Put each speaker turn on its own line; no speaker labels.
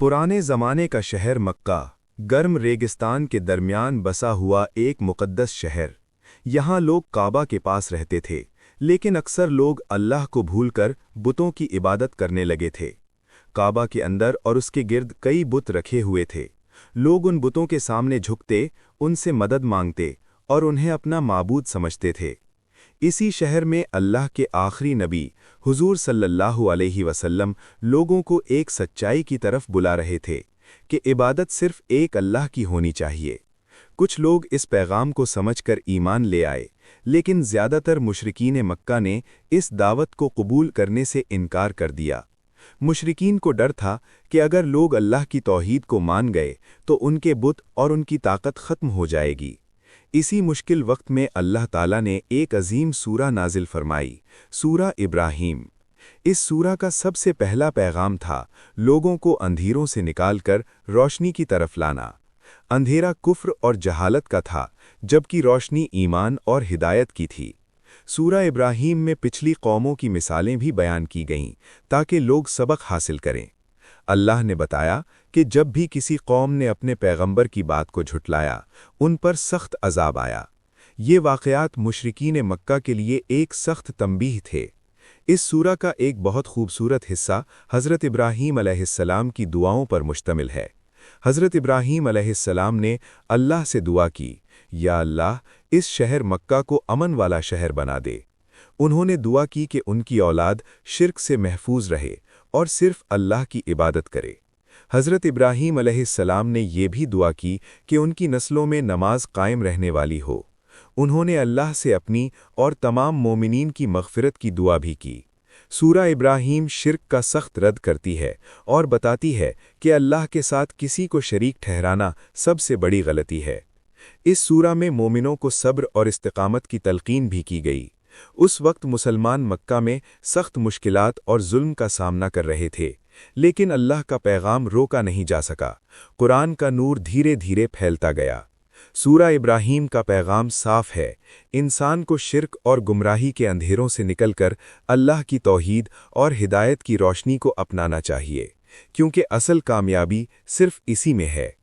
पुराने ज़माने का शहर मक्का, गर्म रेगिस्तान के दरमियान बसा हुआ एक मुक़द्दस शहर। यहाँ लोग काबा के पास रहते थे, लेकिन अक्सर लोग अल्लाह को भूलकर बुतों की इबादत करने लगे थे। काबा के अंदर और उसके गिर्द कई बुत रखे हुए थे। लोग उन बुतों के सामने झुकते, उनसे मदद मांगते और उन्हें अपना माबूद समझते थे। इसी शहर में अल्लाह के आखिरी नबी हुजूर सल्लल्लाहु अलैहि वसल्लम लोगों को एक सच्चाई की तरफ बुला रहे थे कि इबादत सिर्फ एक अल्लाह की होनी चाहिए। कुछ लोग इस पैगाम को समझकर ईमान ले आए, लेकिन ज़्यादातर मुशरिकीन मक्का ने इस दावत को कबूल करने से इनकार कर दिया। मुशरिकीन को डर था कि अगर लोग अल्लाह की तौहीद को मान गए तो उनके बुत और उनकी ताकत ख़त्म हो जाएगी। इसी मुश्किल वक्त में अल्लाह ताला ने एक अजीम सूरा नाजिल फरमाई, सूरा इब्राहीम। इस सूरा का सबसे पहला पैगाम था लोगों को अंधेरों से निकालकर रोशनी की तरफ लाना। अंधेरा कुफ्र और जहालत का था, जबकि रोशनी ईमान और हिदायत की थी। सूरा इब्राहीम में पिछली कौमों की मिसालें भी बयान की गईं ताकि लोग सबक हासिल करें। अल्लाह ने बताया कि जब भी किसी कौम ने अपने पैगंबर की बात को झुटलाया, उन पर सख्त अजाब आया। ये वाक़यात मुशरिकीन मक्का के लिए एक सख्त तंबीह थे। इस सूरा का एक बहुत खूबसूरत हिस्सा हज़रत इब्राहीम अलैहिस्सलाम की दुआओं पर मुश्तमिल है। हज़रत इब्राहीम अलैहिस्सलाम ने अल्लाह से दुआ की, या अल्लाह, इस शहर मक्का को अमन वाला शहर बना दे। उन्होंने दुआ की कि उनकी औलाद शिर्क से महफूज रहे और सिर्फ अल्लाह की इबादत करे। हज़रत इब्राहीम अलैहिस्सलाम ने ये भी दुआ की कि उनकी नस्लों में नमाज कायम रहने वाली हो। उन्होंने अल्लाह से अपनी और तमाम मोमिनीन की मग़फ़िरत की दुआ भी की। सूरा इब्राहीम शिर्क का सख्त रद्द करती है और बताती है कि अल्लाह के साथ किसी को शरीक ठहराना सबसे बड़ी गलती है। इस सूरा में मोमिनों को सब्र और इस्तिकामत की तलकीन भी की गई। उस वक्त मुसलमान मक्का में सख्त मुश्किलात और जुल्म का सामना कर रहे थे, लेकिन अल्लाह का पैगाम रोका नहीं जा सका। कुरान का नूर धीरे धीरे फैलता गया। सूरा इब्राहीम का पैगाम साफ है, इंसान को शिर्क और गुमराही के अंधेरों से निकलकर अल्लाह की तौहीद और हिदायत की रोशनी को अपनाना चाहिए, क्योंकि असल कामयाबी सिर्फ इसी में है।